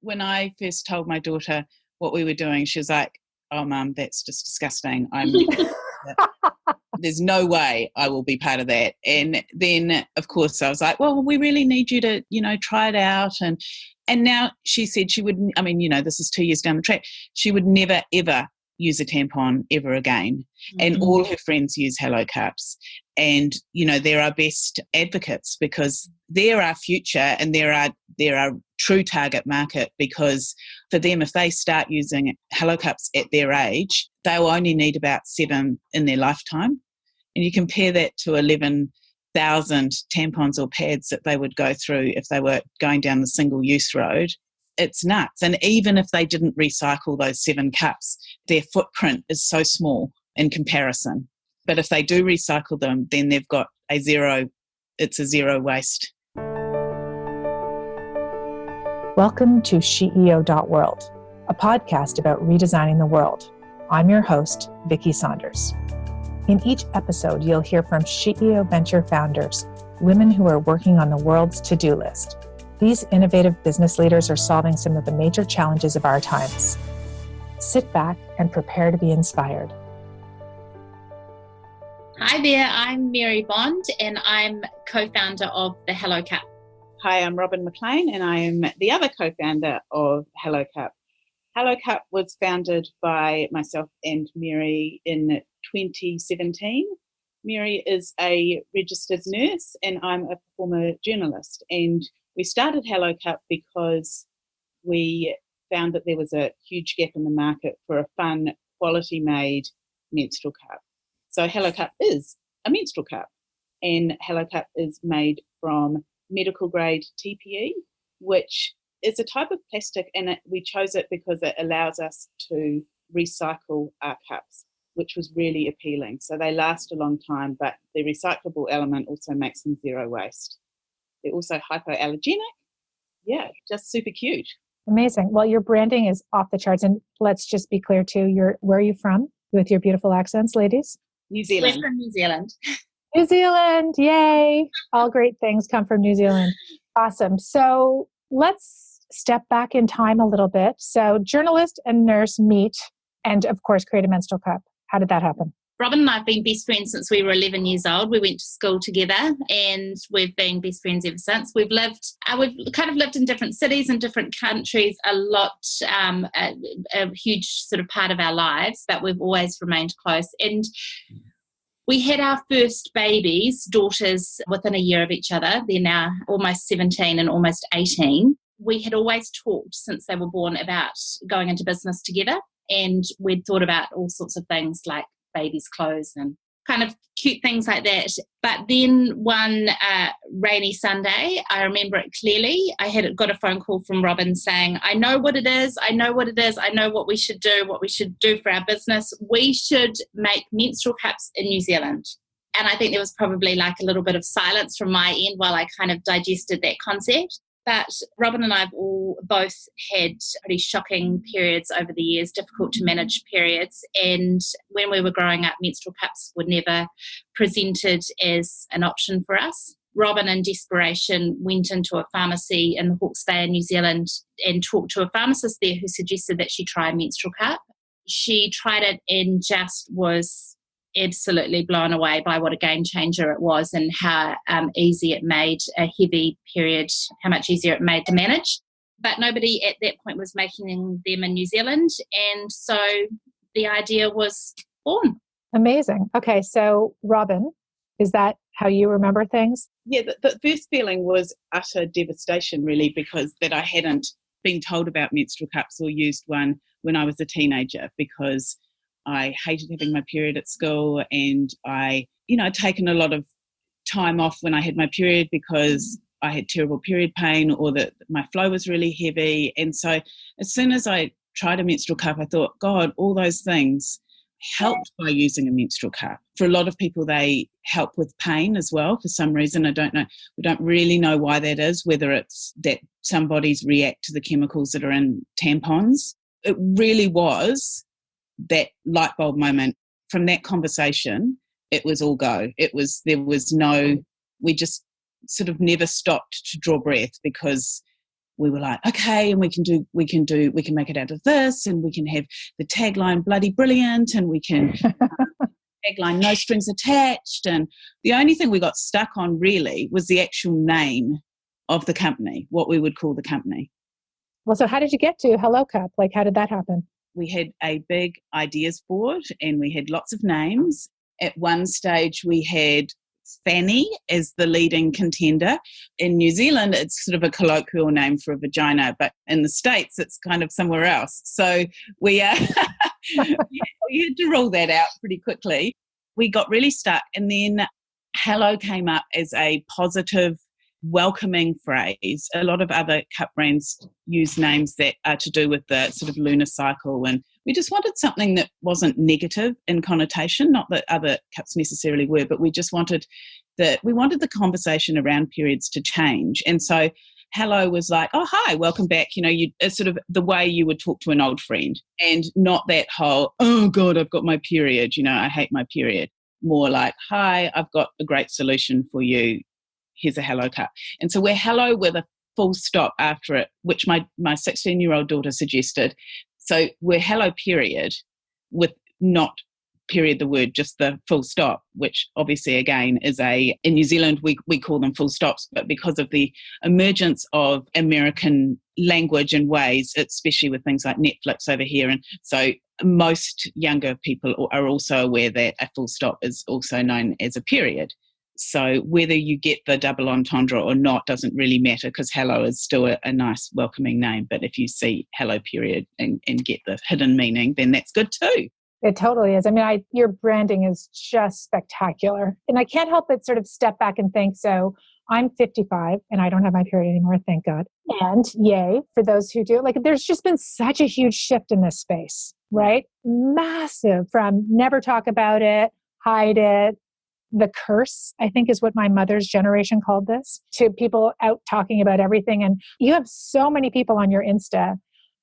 when I first told my daughter what we were doing, she was like, "Oh, Mum, that's just disgusting. There's no way I will be part of that." And then, of course, I was like, "Well, we really need you to, try it out." And now she said she wouldn't. I mean, this is 2 years down the track. She would never ever use a tampon ever again. And all her friends use Hello Cups. And, they're our best advocates because they're our future and they're our true target market, because for them, if they start using Hello Cups at their age, they'll only need about 7 in their lifetime. And you compare that to 11,000 tampons or pads that they would go through if they were going down the single-use road. It's nuts. And even if they didn't recycle those 7 cups, their footprint is so small in comparison. But if they do recycle them, then they've got it's a zero waste. Welcome to SheEO.world, a podcast about redesigning the world. I'm your host, Vicki Saunders. In each episode, you'll hear from SheEO Venture founders, women who are working on the world's to-do list. These innovative business leaders are solving some of the major challenges of our times. Sit back and prepare to be inspired. Hi there, I'm Mary Bond and I'm co-founder of the Hello Cup. Hi, I'm Robyn McLean and I am the other co-founder of Hello Cup. Hello Cup was founded by myself and Mary in 2017. Mary is a registered nurse and I'm a former journalist, and we started Hello Cup because we found that there was a huge gap in the market for a fun, quality-made menstrual cup. So Hello Cup is a menstrual cup, and Hello Cup is made from medical-grade TPE, which is a type of plastic, and we chose it because it allows us to recycle our cups, which was really appealing. So they last a long time, but the recyclable element also makes them zero waste. They're also hypoallergenic. Yeah, just super cute. Amazing. Well, your branding is off the charts. And let's just be clear too, where are you from with your beautiful accents, ladies? New Zealand. We're from New Zealand. New Zealand, yay. All great things come from New Zealand. Awesome. So let's step back in time a little bit. So journalist and nurse meet and, of course, create a menstrual cup. How did that happen? Robyn and I have been best friends since we were 11 years old. We went to school together and we've been best friends ever since. We've kind of lived in different cities and different countries a lot, a huge sort of part of our lives, but we've always remained close. And we had our first babies, daughters, within a year of each other. They're now almost 17 and almost 18. We had always talked since they were born about going into business together, and we'd thought about all sorts of things like baby's clothes and kind of cute things like that. But then one rainy Sunday, I remember it clearly, I had got a phone call from Robyn saying, I know what it is, I know what we should do for our business. We should make menstrual cups in New Zealand. And I think there was probably like a little bit of silence from my end while I kind of digested that concept. But Robyn and I have both had pretty shocking periods over the years, difficult to manage periods. And when we were growing up, menstrual cups were never presented as an option for us. Robyn, in desperation, went into a pharmacy in the Hawke's Bay in New Zealand and talked to a pharmacist there who suggested that she try a menstrual cup. She tried it and just was absolutely blown away by what a game changer it was and how easy it made a heavy period, how much easier it made to manage. But nobody at that point was making them in New Zealand, and so the idea was born. Amazing. Okay, so Robyn, is that how you remember things? Yeah, the first feeling was utter devastation, really, because that I hadn't been told about menstrual cups or used one when I was a teenager, because I hated having my period at school, and I'd taken a lot of time off when I had my period because I had terrible period pain or that my flow was really heavy. And so as soon as I tried a menstrual cup, I thought, God, all those things helped by using a menstrual cup. For a lot of people, they help with pain as well for some reason. I don't know. We don't really know why that is, whether it's that some bodies react to the chemicals that are in tampons. It really was that light bulb moment. From that conversation, it was all go. We just sort of never stopped to draw breath, because we were like, okay, and we can make it out of this, and we can have the tagline bloody brilliant, and we can tagline no strings attached. And the only thing we got stuck on really was the actual name of the company, what we would call the company. Well, so how did you get to Hello Cup? Like, how did that happen? We had a big ideas board and we had lots of names. At one stage, we had Fanny as the leading contender. In New Zealand, it's sort of a colloquial name for a vagina, but in the States, it's kind of somewhere else. So we we had to rule that out pretty quickly. We got really stuck, and then Hello came up as a positive, welcoming phrase. A lot of other cup brands use names that are to do with the sort of lunar cycle, and we just wanted something that wasn't negative in connotation, not that other cups necessarily were, but we just wanted the conversation around periods to change. And so Hello was like, oh, hi, welcome back. It's sort of the way you would talk to an old friend, and not that whole, oh God, I've got my period, I hate my period. More like, hi, I've got a great solution for you. Here's a Hello Cup. And so we're Hello with a full stop after it, which my 16-year-old daughter suggested. So we're Hello period with not period the word, just the full stop, which obviously again is in New Zealand we call them full stops, but because of the emergence of American language and ways, especially with things like Netflix over here, and so most younger people are also aware that a full stop is also known as a period. So whether you get the double entendre or not doesn't really matter, because Hello is still a nice welcoming name. But if you see Hello period and get the hidden meaning, then that's good too. It totally is. I mean, your branding is just spectacular. And I can't help but sort of step back and think, so I'm 55 and I don't have my period anymore, thank God. And yay, for those who do. Like, there's just been such a huge shift in this space, right? Massive, from never talk about it, hide it, the curse, I think is what my mother's generation called this, to people out talking about everything. And you have so many people on your Insta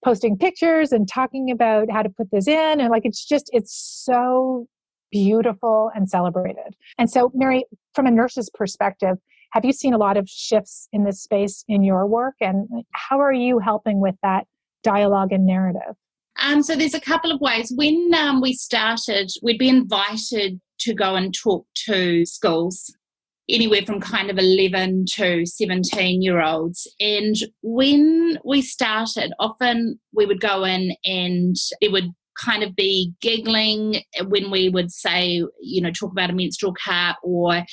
posting pictures and talking about how to put this in. And like, it's so beautiful and celebrated. And so, Mary, from a nurse's perspective, have you seen a lot of shifts in this space in your work? And how are you helping with that dialogue and narrative? So there's a couple of ways. When we started, we'd be invited to go and talk to schools, anywhere from kind of 11 to 17-year-olds. And when we started, often we would go in and it would kind of be giggling when we would say, talk about a menstrual cup, or,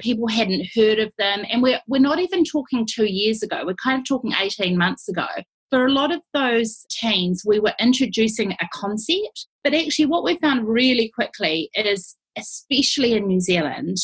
people hadn't heard of them. And we're not even talking 2 years ago. We're kind of talking 18 months ago. For a lot of those teens, we were introducing a concept, but actually what we found really quickly is, especially in New Zealand,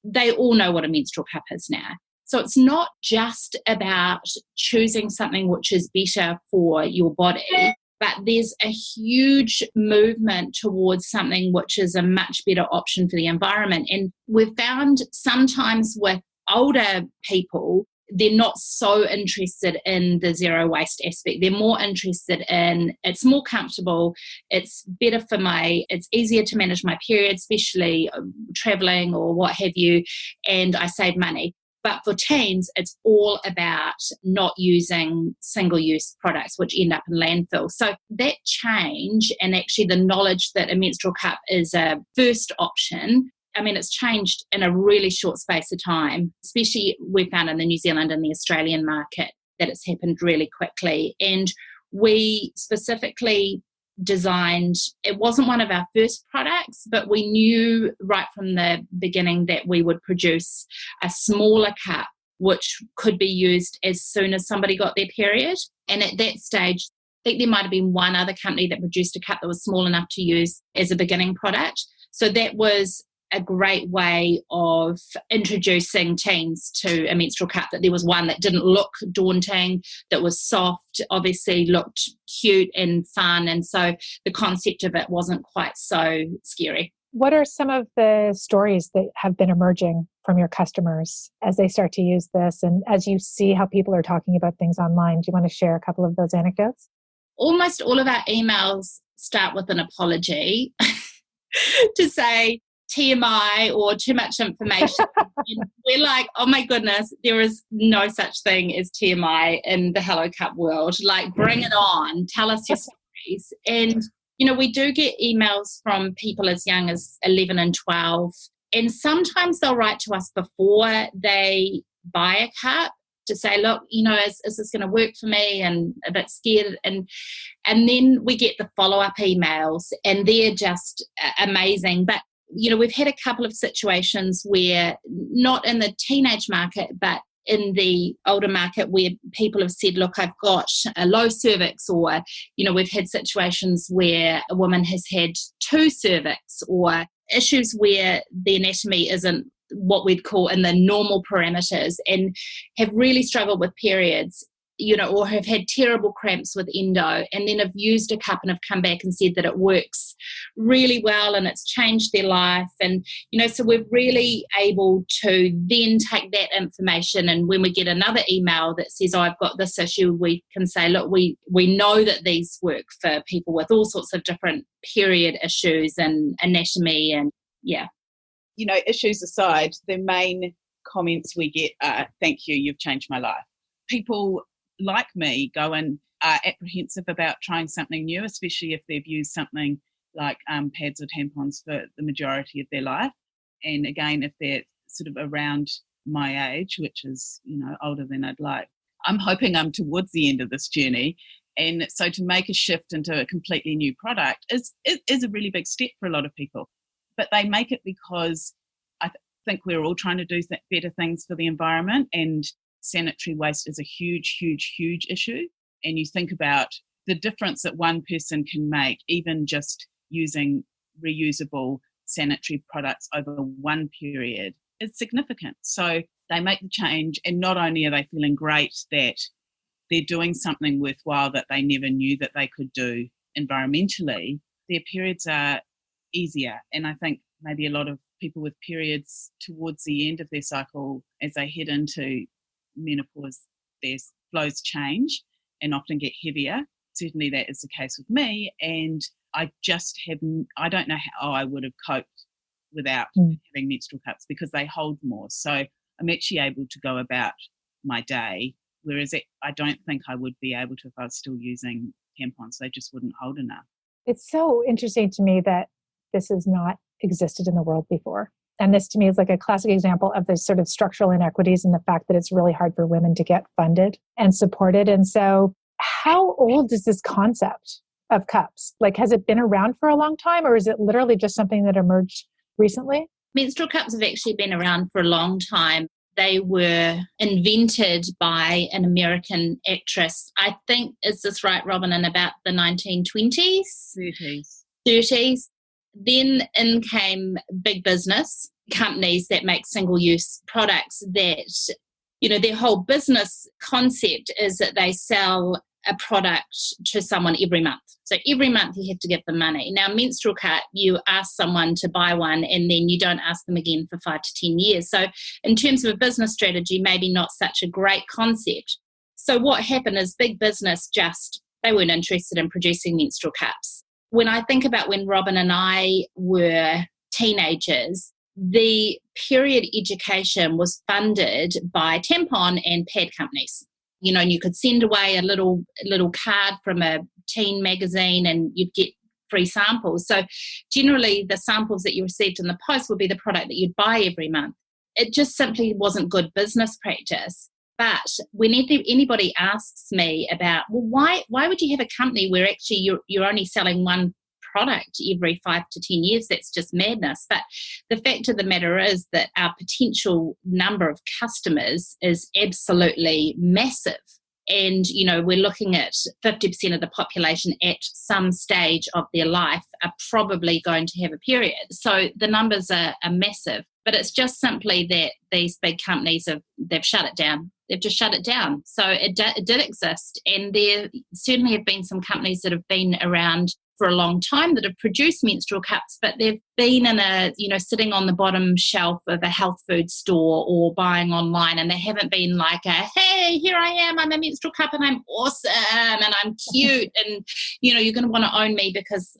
they all know what a menstrual cup is now. So it's not just about choosing something which is better for your body, but there's a huge movement towards something which is a much better option for the environment. And we've found sometimes with older people, they're not so interested in the zero waste aspect. They're more interested in, it's more comfortable, it's better it's easier to manage my period, especially traveling or what have you, and I save money. But for teens, it's all about not using single-use products which end up in landfill. So that change, and actually the knowledge that a menstrual cup is a first option, I mean, it's changed in a really short space of time, especially we found in the New Zealand and the Australian market that it's happened really quickly. And we specifically designed, it wasn't one of our first products, but we knew right from the beginning that we would produce a smaller cup which could be used as soon as somebody got their period. And at that stage, I think there might have been one other company that produced a cup that was small enough to use as a beginning product. So that was a great way of introducing teens to a menstrual cup, that there was one that didn't look daunting, that was soft, obviously looked cute and fun. And so the concept of it wasn't quite so scary. What are some of the stories that have been emerging from your customers as they start to use this, and as you see how people are talking about things online? Do you want to share a couple of those anecdotes? Almost all of our emails start with an apology to say, TMI or too much information. And we're like, oh my goodness, there is no such thing as TMI in the Hello Cup world. Like, bring it on. Tell us your stories. And, we do get emails from people as young as 11 and 12. And sometimes they'll write to us before they buy a cup to say, look, is this going to work for me? And a bit scared. And then we get the follow-up emails, and they're just amazing. But, we've had a couple of situations where, not in the teenage market, but in the older market, where people have said, look, I've got a low cervix, or, we've had situations where a woman has had 2 cervix, or issues where the anatomy isn't what we'd call in the normal parameters, and have really struggled with periods, or have had terrible cramps with endo, and then have used a cup and have come back and said that it works really well and it's changed their life. And, so we're really able to then take that information, and when we get another email that says, oh, I've got this issue, we can say, look, we know that these work for people with all sorts of different period issues and anatomy, and yeah. Issues aside, the main comments we get are, thank you, you've changed my life. People like me go and are apprehensive about trying something new, especially if they've used something like pads or tampons for the majority of their life. And again, if they're sort of around my age, which is, older than I'd like, I'm hoping I'm towards the end of this journey. And so to make a shift into a completely new product is a really big step for a lot of people. But they make it because I think we're all trying to do better things for the environment, and sanitary waste is a huge, huge, huge issue. And you think about the difference that one person can make, even just using reusable sanitary products over one period, is significant. So they make the change, and not only are they feeling great that they're doing something worthwhile that they never knew that they could do environmentally, their periods are easier. And I think maybe a lot of people with periods towards the end of their cycle, as they head into menopause, their flows change and often get heavier. Certainly that is the case with me, and I don't know how I would have coped without having menstrual cups, because they hold more. So I'm actually able to go about my day, whereas I don't think I would be able to if I was still using tampons. They just wouldn't hold enough. It's so interesting to me that this has not existed in the world before. And this to me is like a classic example of the sort of structural inequities and the fact that it's really hard for women to get funded and supported. And so how old is this concept of cups? Like, has it been around for a long time, or is it literally just something that emerged recently? Menstrual cups have actually been around for a long time. They were invented by an American actress. I think, is this right, Robyn, in about the 1920s? 30s. Then in came big business companies that make single-use products that, their whole business concept is that they sell a product to someone every month. So every month you have to give them money. Now, menstrual cup, you ask someone to buy one and then you don't ask them again for 5 to 10 years. So in terms of a business strategy, maybe not such a great concept. So what happened is big business they weren't interested in producing menstrual cups. When I think about when Robyn and I were teenagers, the period education was funded by tampon and pad companies. And you could send away a little card from a teen magazine and you'd get free samples. So generally the samples that you received in the post would be the product that you'd buy every month. It just simply wasn't good business practice. But whenever anybody asks me about, well, why would you have a company where actually you're only selling one product every 5 to 10 years? That's just madness. But the fact of the matter is that our potential number of customers is absolutely massive. And, we're looking at 50% of the population at some stage of their life are probably going to have a period. So the numbers are massive. But it's just simply that these big companies they've shut it down. They've just shut it down. So it did exist. And there certainly have been some companies that have been around for a long time that have produced menstrual cups, but they've been in sitting on the bottom shelf of a health food store or buying online, and they haven't been like hey, here I am, I'm a menstrual cup and I'm awesome and I'm cute and, you're going to want to own me because,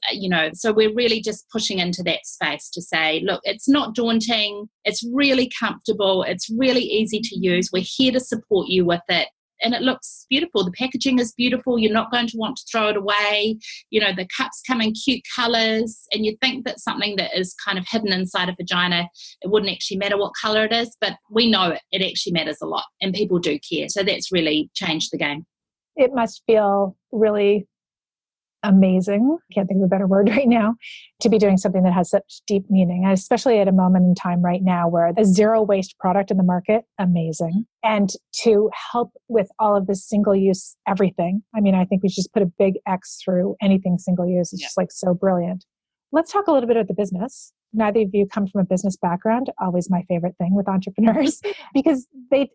so we're really just pushing into that space to say, look, it's not daunting, it's really comfortable, it's really easy to use, we're here to support you with it. And it looks beautiful. The packaging is beautiful. You're not going to want to throw it away. The cups come in cute colours, and you think that something that is kind of hidden inside a vagina, it wouldn't actually matter what colour it is, but we know it actually matters a lot, and people do care. So that's really changed the game. It must feel really amazing, I can't think of a better word right now, to be doing something that has such deep meaning, especially at a moment in time right now where the zero waste product in the market, amazing. And to help with all of this single use everything. I mean, I think we should just put a big X through anything single use. It's just so brilliant. Let's talk a little bit about the business. Neither of you come from a business background, always my favorite thing with entrepreneurs, because they,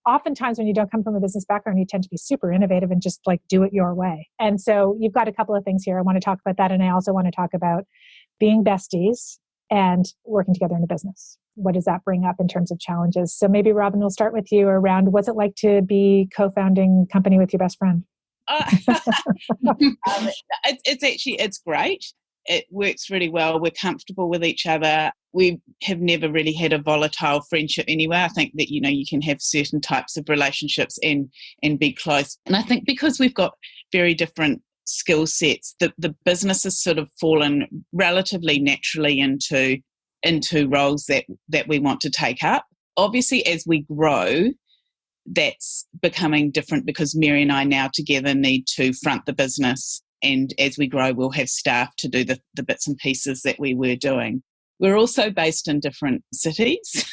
oftentimes when you don't come from a business background, you tend to be super innovative and just do it your way. And so you've got a couple of things here. I want to talk about that. And I also want to talk about being besties and working together in a business. What does that bring up in terms of challenges? So maybe Robyn, we'll start with you around what's it like to be co-founding a company with your best friend? It's great. It works really well. We're comfortable with each other. We have never really had a volatile friendship anyway. I think that, you can have certain types of relationships and be close. And I think because we've got very different skill sets, the business has sort of fallen relatively naturally into roles that we want to take up. Obviously, as we grow, that's becoming different because Mary and I now together need to front the business. And as we grow, we'll have staff to do the bits and pieces that we were doing. We're also based in different cities.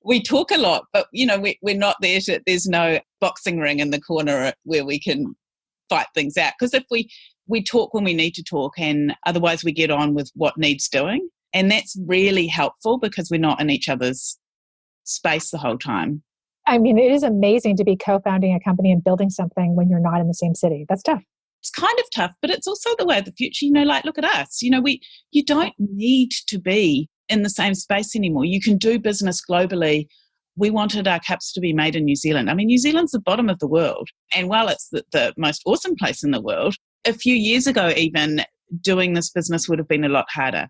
We talk a lot, but, we're not there there's no boxing ring in the corner where we can fight things out. Because if we talk when we need to talk, and otherwise we get on with what needs doing. And that's really helpful because we're not in each other's space the whole time. I mean, it is amazing to be co-founding a company and building something when you're not in the same city. That's tough. It's kind of tough, but it's also the way of the future. Look at us. You don't need to be in the same space anymore. You can do business globally. We wanted our cups to be made in New Zealand. I mean, New Zealand's the bottom of the world. And while it's the most awesome place in the world, a few years ago even, doing this business would have been a lot harder.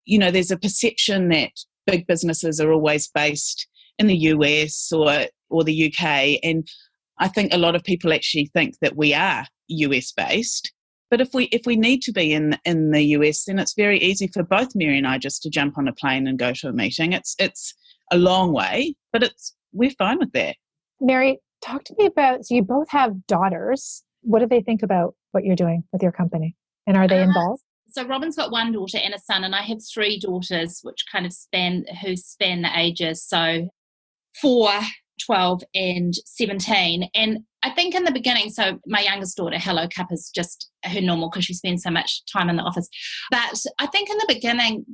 There's a perception that big businesses are always based in the US or the UK. And I think a lot of people actually think that we are US based, but if we need to be in the US, then it's very easy for both Mary and I just to jump on a plane and go to a meeting. It's a long way, but we're fine with that. Mary, talk to me about, so you both have daughters. What do they think about what you're doing with your company? And are they involved? So Robyn's got one daughter and a son, and I have three daughters, which kind of span the ages. So 4, 12 and 17. And I think in the beginning, so my youngest daughter, Hello Cup, is just her normal because she spends so much time in the office. But I think in the beginning,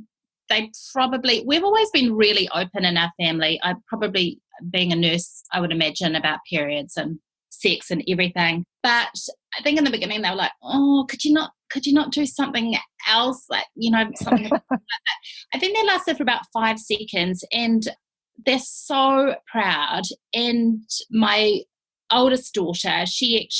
we've always been really open in our family. I probably, being a nurse, I would imagine about periods and sex and everything. But I think in the beginning they were like, oh, could you not do something else? Something about that. I think they lasted for about 5 seconds, and they're so proud. And my oldest daughter,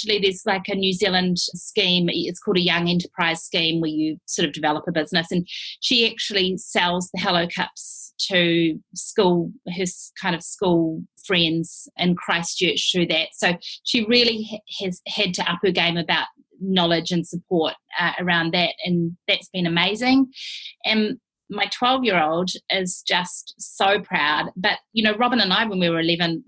there's like a New Zealand scheme, it's called a Young Enterprise Scheme, where you sort of develop a business, and she actually sells the Hello Cups to her kind of school friends in Christchurch through that. So she really has had to up her game about knowledge and support around that, and that's been amazing. And my 12-year-old is just so proud. But, Robyn and I, when we were 11,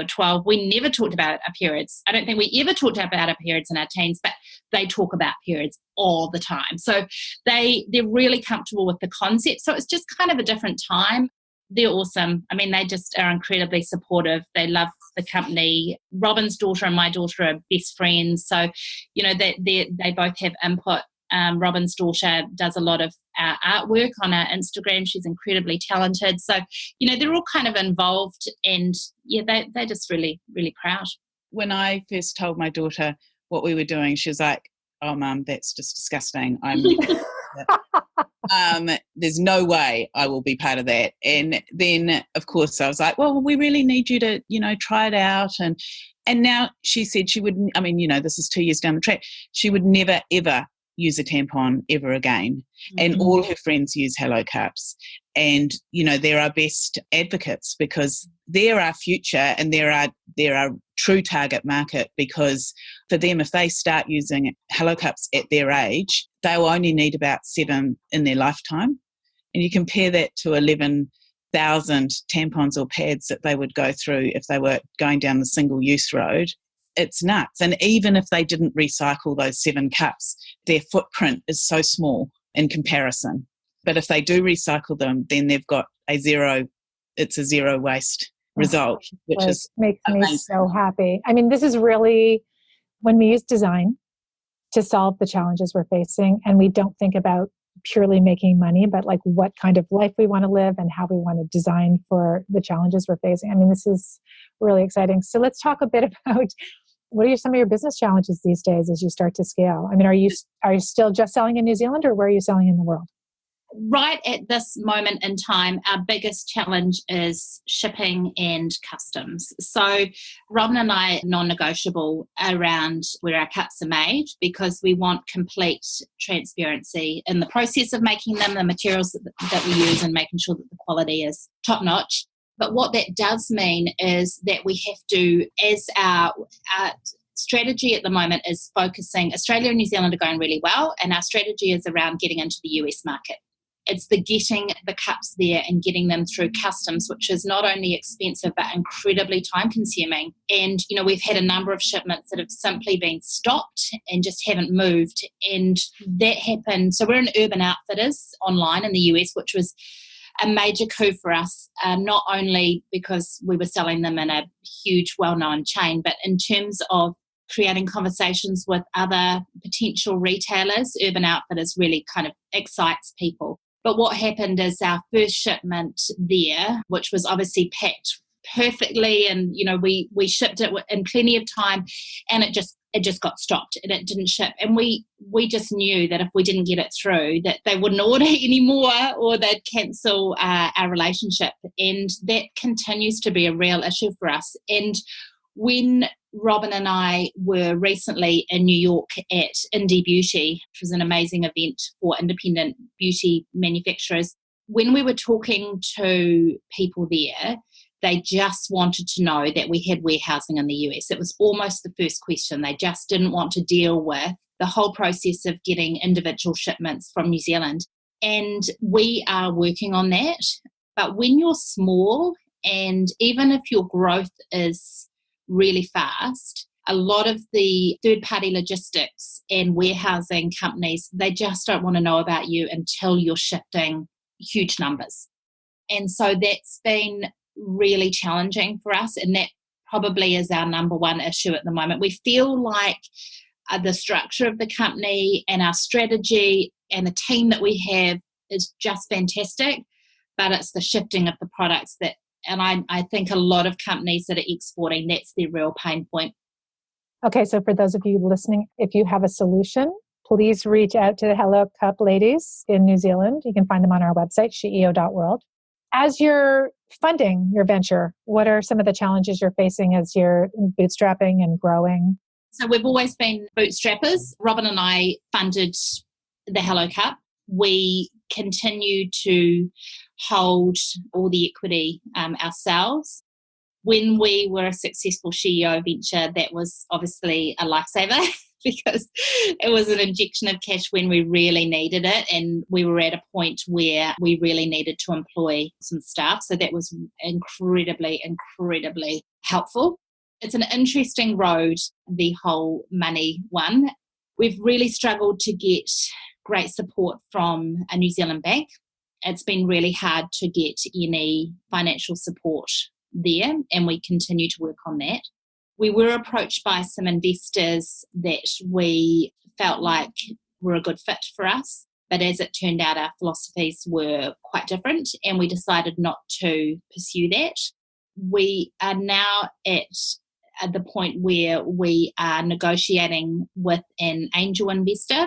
12, we never talked about our periods. I don't think we ever talked about our periods in our teens, but they talk about periods all the time. So they're really comfortable with the concept. So it's just kind of a different time. They're awesome. I mean, they just are incredibly supportive. They love the company. Robyn's daughter and my daughter are best friends. So, they both have input. Robyn's daughter does a lot of artwork on her Instagram. She's incredibly talented. So, they're all kind of involved, and they're just really, really proud. When I first told my daughter what we were doing, she was like, oh, Mum, that's just disgusting. There's no way I will be part of that. And then, of course, I was like, well, we really need you to, try it out. And now she said she wouldn't, this is 2 years down the track, she would never, ever use a tampon ever again. And all her friends use Hello Cups. And, they're our best advocates because they're our future and they're our true target market, because for them, if they start using Hello Cups at their age, they'll only need about 7 in their lifetime. And you compare that to 11,000 tampons or pads that they would go through if they were going down the single-use road. It's nuts. And even if they didn't recycle those 7 cups, their footprint is so small in comparison. But if they do recycle them, then they've got a zero waste result, which is makes amazing. Me so happy. This is really when we use design to solve the challenges we're facing, and we don't think about purely making money, but like what kind of life we want to live and how we want to design for the challenges we're facing. This is really exciting. So let's talk a bit about what are some of your business challenges these days as you start to scale? Are you still just selling in New Zealand, or where are you selling in the world? Right at this moment in time, our biggest challenge is shipping and customs. So Robyn and I are non-negotiable around where our cups are made, because we want complete transparency in the process of making them, the materials that we use, and making sure that the quality is top-notch. But what that does mean is that we have to, as our strategy at the moment is focusing, Australia and New Zealand are going really well, and our strategy is around getting into the US market. It's the getting the cups there and getting them through customs, which is not only expensive but incredibly time consuming. And, we've had a number of shipments that have simply been stopped and just haven't moved. And that happened. So we're in Urban Outfitters online in the US, which was a major coup for us, not only because we were selling them in a huge, well-known chain, but in terms of creating conversations with other potential retailers. Urban Outfitters really kind of excites people. But what happened is our first shipment there, which was obviously packed perfectly, and we shipped it in plenty of time, and it just got stopped and it didn't ship. And we just knew that if we didn't get it through, that they wouldn't order anymore or they'd cancel our relationship. And that continues to be a real issue for us. And when Robyn and I were recently in New York at Indie Beauty, which was an amazing event for independent beauty manufacturers, when we were talking to people there, they just wanted to know that we had warehousing in the US. It was almost the first question. They just didn't want to deal with the whole process of getting individual shipments from New Zealand. And we are working on that. But when you're small, and even if your growth is really fast, a lot of the third-party logistics and warehousing companies, they just don't want to know about you until you're shifting huge numbers. And so that's been really challenging for us, and that probably is our number one issue at the moment. We feel like the structure of the company and our strategy and the team that we have is just fantastic, but it's the shifting of the products that, and I think a lot of companies that are exporting, that's their real pain point. Okay, so for those of you listening, if you have a solution, please reach out to the Hello Cup ladies in New Zealand. You can find them on our website, sheo.world. As you're funding your venture, what are some of the challenges you're facing as you're bootstrapping and growing? So we've always been bootstrappers. Robyn and I funded the Hello Cup. We continue to hold all the equity ourselves. When we were a successful SheEO venture, that was obviously a lifesaver because it was an injection of cash when we really needed it, and we were at a point where we really needed to employ some staff. So that was incredibly helpful. It's an interesting road, the whole money one. We've really struggled to get great support from a New Zealand bank. It's been really hard to get any financial support there, and we continue to work on that. We were approached by some investors that we felt like were a good fit for us, but as it turned out, our philosophies were quite different, and we decided not to pursue that. We are now at at the point where we are negotiating with an angel investor,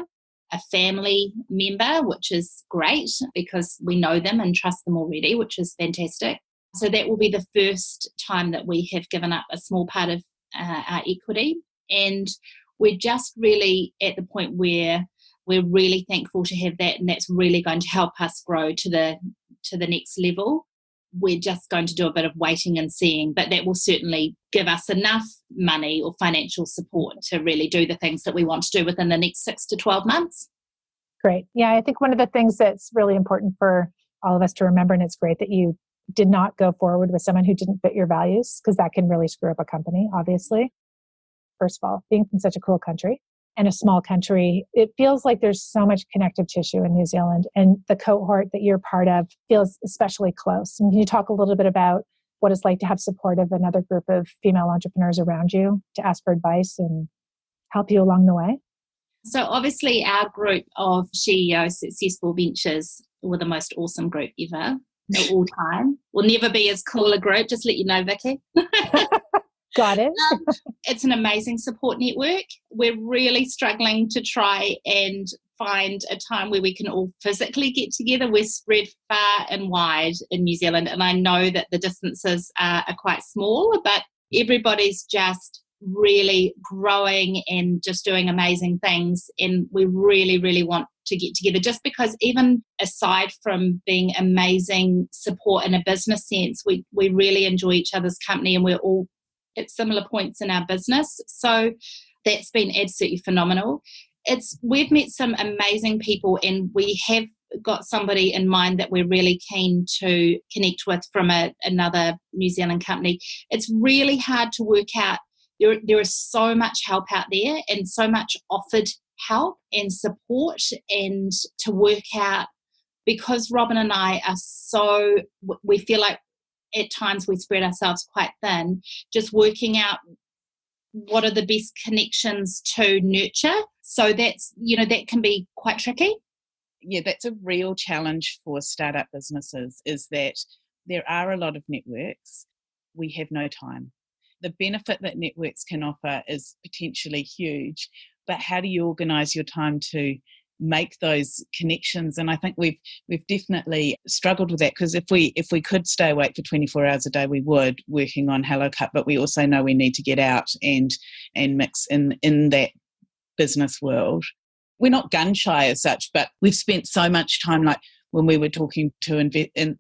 a family member, which is great because we know them and trust them already, which is fantastic. So that will be the first time that we have given up a small part of our equity. And we're just really at the point where we're really thankful to have that, and that's really going to help us grow to the next level. We're just going to do a bit of waiting and seeing, but that will certainly give us enough money or financial support to really do the things that we want to do within the next 6 to 12 months. Great. Yeah, I think one of the things that's really important for all of us to remember, and it's great that you did not go forward with someone who didn't fit your values, because that can really screw up a company, obviously. First of all, being from such a cool country and a small country, it feels like there's so much connective tissue in New Zealand, and the cohort that you're part of feels especially close. And can you talk a little bit about what it's like to have support of another group of female entrepreneurs around you to ask for advice and help you along the way? So obviously our group of CEO Successful Ventures were the most awesome group ever of all time. We'll never be as cool a group, just let you know, Vicky. Got it. It's an amazing support network. We're really struggling to try and find a time where we can all physically get together. We're spread far and wide in New Zealand, and I know that the distances are quite small, but everybody's just really growing and just doing amazing things, and we really, really want to get together, just because even aside from being amazing support in a business sense, we really enjoy each other's company, and we're all at similar points in our business. So that's been absolutely phenomenal. We've met some amazing people, and we have got somebody in mind that we're really keen to connect with from another New Zealand company. It's really hard to work out. There is so much help out there, and so much offered help and support, and to work out, because Robyn and I we feel like at times we spread ourselves quite thin, just working out what are the best connections to nurture. So that's, that can be quite tricky. Yeah, that's a real challenge for startup businesses, is that there are a lot of networks. We have no time. The benefit that networks can offer is potentially huge, but how do you organise your time to make those connections? And I think we've definitely struggled with that, because if we could stay awake for 24 hours a day, we would, working on Hello Cup, but we also know we need to get out and mix in that business world. We're not gun shy as such, but we've spent so much time, like when we were talking to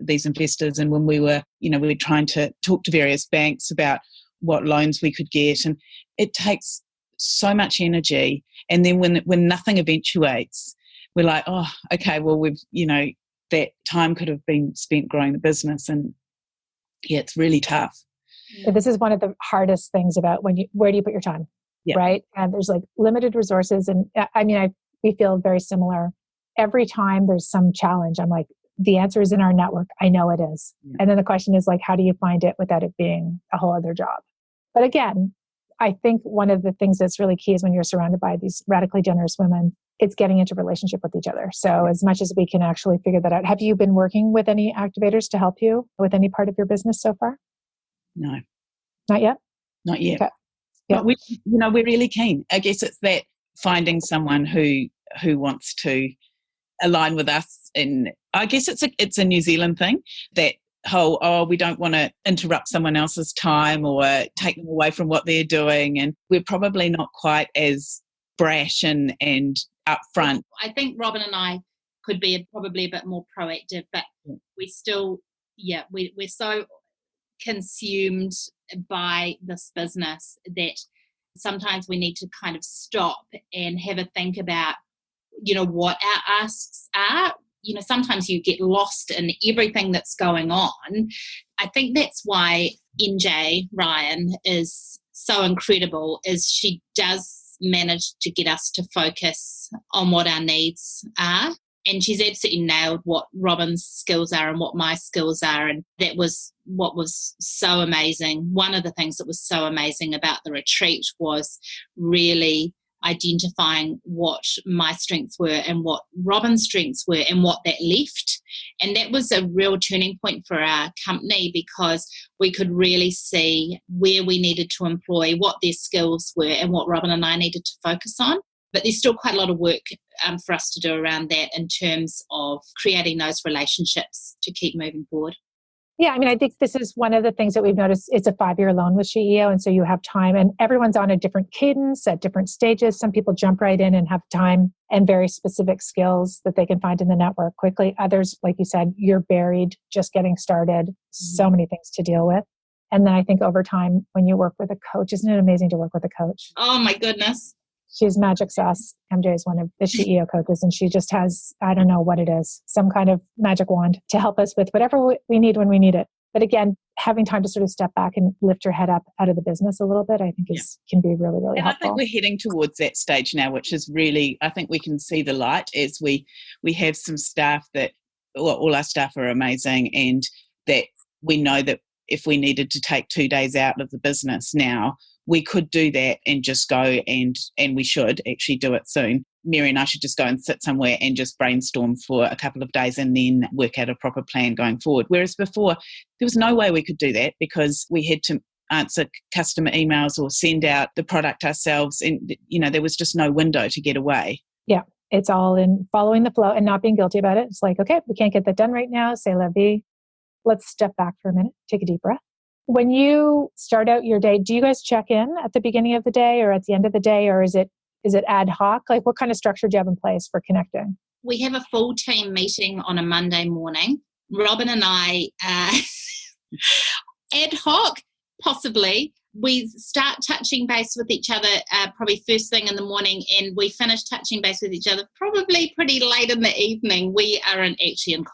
these investors, and when we were trying to talk to various banks about what loans we could get, and it takes so much energy. And then when nothing eventuates, we're like, oh, okay, well, that time could have been spent growing the business. And yeah, it's really tough. This is one of the hardest things about where do you put your time, yeah. Right? And there's like limited resources. And we feel very similar. Every time there's some challenge, I'm like, the answer is in our network. I know it is. Yeah. And then the question is like, how do you find it without it being a whole other job? But again, I think one of the things that's really key is when you're surrounded by these radically generous women, it's getting into relationship with each other. So as much as we can actually figure that out. Have you been working with any activators to help you with any part of your business so far? No. Not yet? Not yet. Okay. Yeah. But we're really keen. I guess it's that finding someone who wants to align with us. And I guess it's a New Zealand thing, that whole, we don't want to interrupt someone else's time or take them away from what they're doing. And we're probably not quite as brash and upfront. I think Robyn and I could be probably a bit more proactive, but we still, we're so consumed by this business that sometimes we need to kind of stop and have a think about, what our asks are. Sometimes you get lost in everything that's going on. I think that's why NJ Ryan is so incredible, is she does manage to get us to focus on what our needs are. And she's absolutely nailed what Robyn's skills are and what my skills are. And that was what was so amazing. One of the things that was so amazing about the retreat was really identifying what my strengths were and what Robyn's strengths were and what that left. And that was a real turning point for our company, because we could really see where we needed to employ, what their skills were, and what Robyn and I needed to focus on. But there's still quite a lot of work for us to do around that in terms of creating those relationships to keep moving forward. Yeah, I mean, I think this is one of the things that we've noticed. It's a 5-year loan with CEO, and so you have time, and everyone's on a different cadence at different stages. Some people jump right in and have time and very specific skills that they can find in the network quickly. Others, like you said, you're buried, just getting started, so many things to deal with. And then I think over time, when you work with a coach, isn't it amazing to work with a coach? Oh my goodness. She's magic sauce. MJ is one of the CEO coaches, and she just has, I don't know what it is, some kind of magic wand to help us with whatever we need when we need it. But again, having time to sort of step back and lift your head up out of the business a little bit, I think can be really, really helpful. And I think we're heading towards that stage now, which is really, I think we can see the light as we have some staff that, all our staff are amazing, and that we know that if we needed to take 2 days out of the business now, we could do that and just go and we should actually do it soon. Mary and I should just go and sit somewhere and just brainstorm for a couple of days and then work out a proper plan going forward. Whereas before, there was no way we could do that because we had to answer customer emails or send out the product ourselves. And, there was just no window to get away. Yeah, it's all in following the flow and not being guilty about it. It's like, okay, we can't get that done right now. C'est la vie. Let's step back for a minute, take a deep breath. When you start out your day, do you guys check in at the beginning of the day or at the end of the day, or is it ad hoc? Like, what kind of structure do you have in place for connecting? We have a full team meeting on a Monday morning. Robyn and I, ad hoc, possibly. We start touching base with each other probably first thing in the morning, and we finish touching base with each other probably pretty late in the evening. We are actually in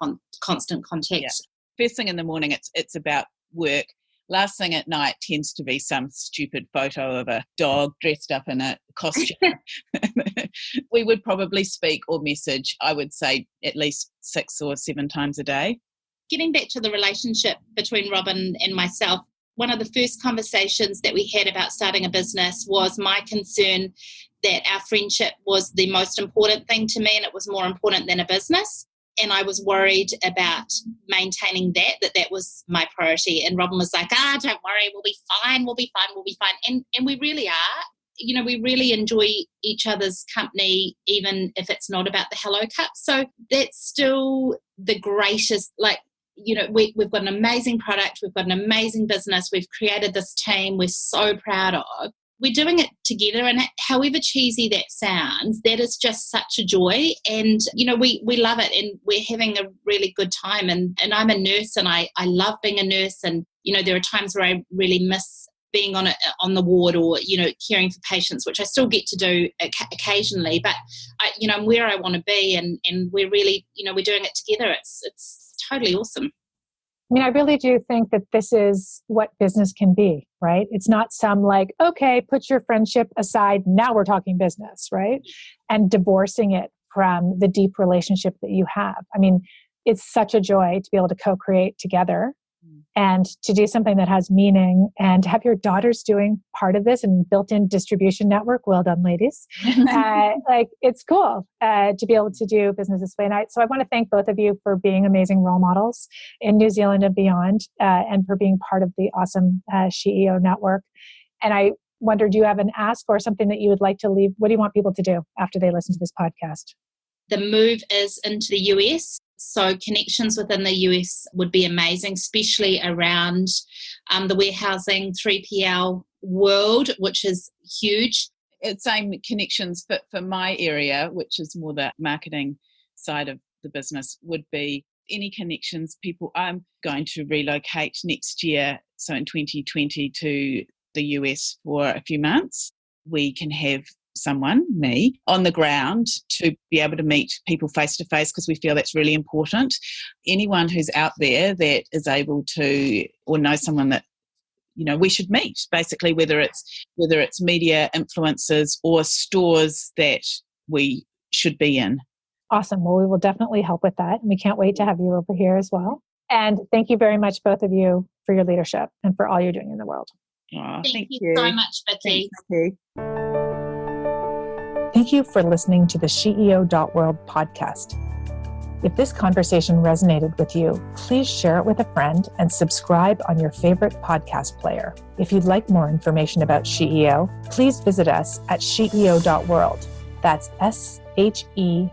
constant contact. Yeah. First thing in the morning, it's about work. Last thing at night tends to be some stupid photo of a dog dressed up in a costume. We would probably speak or message, I would say, at least 6 or 7 times a day. Getting back to the relationship between Robyn and myself, one of the first conversations that we had about starting a business was my concern that our friendship was the most important thing to me, and it was more important than a business. And I was worried about maintaining that was my priority. And Robyn was like, don't worry, we'll be fine. And we really are. We really enjoy each other's company, even if it's not about the Hello Cup. So that's still the greatest, we've got an amazing product. We've got an amazing business. We've created this team we're so proud of. We're doing it together, and however cheesy that sounds, that is just such a joy. And, we love it, and we're having a really good time. And I'm a nurse, and I love being a nurse. And, there are times where I really miss being on the ward or, caring for patients, which I still get to do occasionally. But, I'm where I want to be, and we're really, we're doing it together. It's totally awesome. I mean, I really do think that this is what business can be, right? It's not some okay, put your friendship aside, now we're talking business, right? And divorcing it from the deep relationship that you have. I mean, it's such a joy to be able to co-create together and to do something that has meaning, and to have your daughters doing part of this and built-in distribution network. Well done, ladies. It's cool to be able to do business this way. So I want to thank both of you for being amazing role models in New Zealand and beyond, and for being part of the awesome CEO network. And I wonder, do you have an ask or something that you would like to leave? What do you want people to do after they listen to this podcast? The move is into the US. So connections within the US would be amazing, especially around the warehousing 3PL world, which is huge. It's same connections for my area, which is more the marketing side of the business, would be any connections. I'm going to relocate next year, so in 2020, to the US for a few months. We can have me, on the ground to be able to meet people face to face, because we feel that's really important. Anyone who's out there that is able to, or knows someone that we should meet, basically, whether it's media influencers or stores that we should be in. Awesome. Well, we will definitely help with that, and we can't wait to have you over here as well. And thank you very much, both of you, for your leadership and for all you're doing in the world. Thank you so much, Vicky. Thanks, Vicky. Thank you for listening to the SheEO.world podcast. If this conversation resonated with you, please share it with a friend and subscribe on your favorite podcast player. If you'd like more information about SheEO, please visit us at SheEO.world. That's SHEEO.world.